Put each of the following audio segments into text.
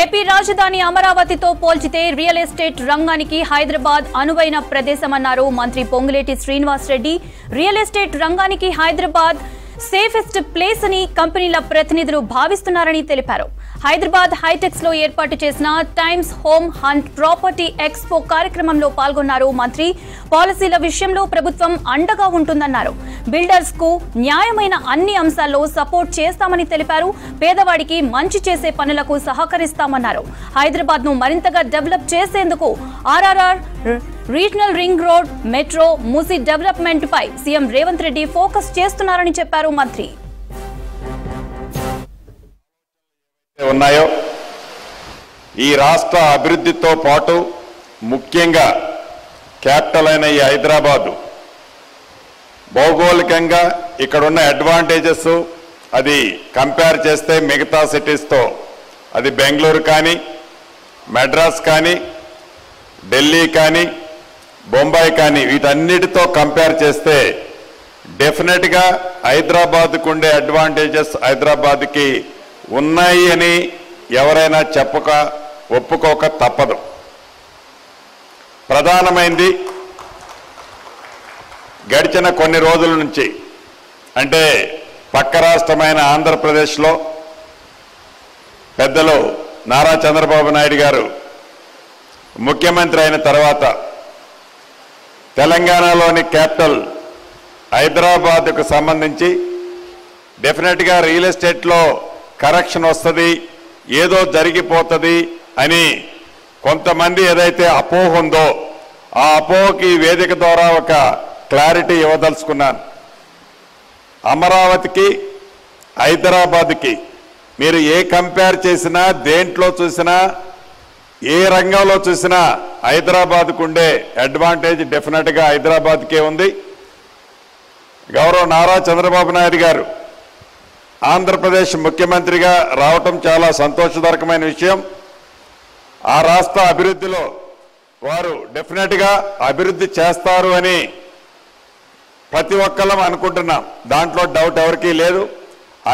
AP రాజధాని అమరావతితో పోల్చితే real estate రంగానికి హైదరాబాద్ అనువైన ప్రదేశమన్నారు మంత్రి పొంగులేటి శ్రీనివాస్ రెడ్డి. రియల్ ఎస్టేట్ రంగానికి హైదరాబాద్ సేఫెస్ట్ ప్లేస్ అని కంపెనీల ప్రతినిధులు భావిస్తున్నారని తెలిపారు. హైదరాబాద్ హైటెక్స్ లో ఏర్పాటు చేసిన times home hunt property expo కార్యక్రమంలో పాల్గొన్నారు మంత్రి. పాలసీల విషయంలో ప్రభుత్వం అండగా ఉంటుందన్నారు. బిల్డర్స్ కు న్యాయమైన అన్ని అంశాల్లో సపోర్ట్ చేస్తామని తెలిపారు. పేదవాడికి మంచి చేసే పనులకు సహకరిస్తామన్నారు. హైదరాబాద్ ను మరింతగా డెవలప్ చేసేందుకు RRR, regional ring road, metro, Musi development పై సీఎం రేవంత్ రెడ్డి ఫోకస్ చేస్తున్నారని చెప్పారు మంత్రి. ఉన్నాయో ఈ రాష్ట్ర అభివృద్ధితో పాటు ముఖ్యంగా క్యాపిటల్ అయిన ఈ హైదరాబాదు భౌగోళికంగా ఇక్కడున్న అడ్వాంటేజెస్ అది కంపేర్ చేస్తే మిగతా సిటీస్తో అది బెంగళూరు కానీ, మెడ్రాస్ కానీ, ఢిల్లీ కానీ, బొంబాయి కానీ వీటన్నిటితో కంపేర్ చేస్తే డెఫినెట్గా హైదరాబాద్కు ఉండే అడ్వాంటేజెస్ హైదరాబాద్కి ఉన్నాయి అని ఎవరైనా ఒప్పుకోక తప్పదు. ప్రధానమైంది గడిచిన కొన్ని రోజుల నుంచి అంటే పక్క రాష్ట్రమైన ఆంధ్రప్రదేశ్లో పెద్దలు నారా చంద్రబాబు నాయుడు గారు ముఖ్యమంత్రి అయిన తర్వాత తెలంగాణలోని క్యాపిటల్ హైదరాబాద్కు సంబంధించి డెఫినెట్గా రియల్ ఎస్టేట్లో కరెక్షన్ వస్తుంది, ఏదో జరిగిపోతుంది అని కొంతమంది ఏదైతే అపోహ ఉందో ఆ అపోహకి వేదిక ద్వారా ఒక క్లారిటీ ఇవ్వదలుచుకున్నాను. అమరావతికి హైదరాబాద్కి మీరు ఏ కంపేర్ చేసినా, దేంట్లో చూసినా, ఏ రంగంలో చూసినా హైదరాబాద్కు ఉండే అడ్వాంటేజ్ డెఫినెట్గా హైదరాబాద్కే ఉంది. గౌరవ నారా చంద్రబాబు నాయుడు గారు ఆంధ్రప్రదేశ్ ముఖ్యమంత్రిగా రావటం చాలా సంతోషదాయకమైన విషయం. ఆ రాష్ట్ర అభివృద్ధిలో వారు డెఫినెట్గా అభివృద్ధి చేస్తారు అని ప్రతి ఒక్కళ్ళం అనుకుంటున్నాం. దాంట్లో డౌట్ ఎవరికీ లేదు.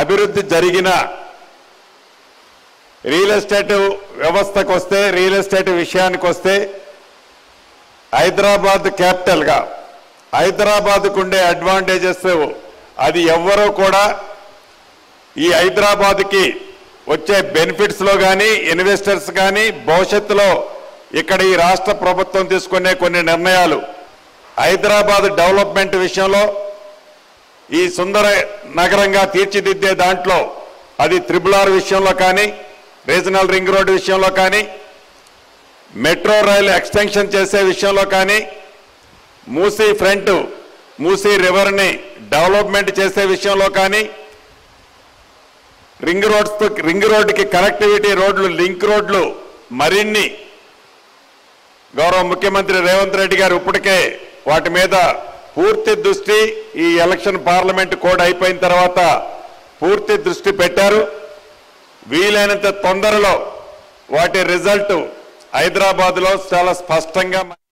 అభివృద్ధి జరిగిన రియల్ ఎస్టేట్ వ్యవస్థకు వస్తే, రియల్ ఎస్టేట్ విషయానికి వస్తే హైదరాబాద్ క్యాపిటల్గా హైదరాబాద్కు ఉండే అడ్వాంటేజెస్ అది ఎవ్వరూ కూడా ఈ హైదరాబాద్కి వచ్చే బెనిఫిట్స్లో కానీ, ఇన్వెస్టర్స్ కానీ భవిష్యత్తులో ఇక్కడ ఈ రాష్ట్ర ప్రభుత్వం తీసుకునే కొన్ని నిర్ణయాలు హైదరాబాద్ డెవలప్మెంట్ విషయంలో ఈ సుందర నగరంగా తీర్చిదిద్దే దాంట్లో అది RRR విషయంలో కానీ, రీజనల్ రింగ్ రోడ్ విషయంలో కానీ, మెట్రో రైలు ఎక్స్టెన్షన్ చేసే విషయంలో కానీ, మూసీ ఫ్రంట్, మూసీ రివర్ని డెవలప్మెంట్ చేసే విషయంలో కానీ, రింగ్ రోడ్డుకి కనెక్టివిటీ రోడ్లు, లింక్ రోడ్లు మరిన్ని గౌరవ ముఖ్యమంత్రి రేవంత్ రెడ్డి గారు ఇప్పటికే వాటి మీద పూర్తి దృష్టి ఈ ఎలక్షన్ పార్లమెంట్ కోడ్ అయిపోయిన తర్వాత పూర్తి దృష్టి పెట్టారు. వీలైనంత తొందరలో వాటి రిజల్ట్ హైదరాబాద్లో చాలా స్పష్టంగా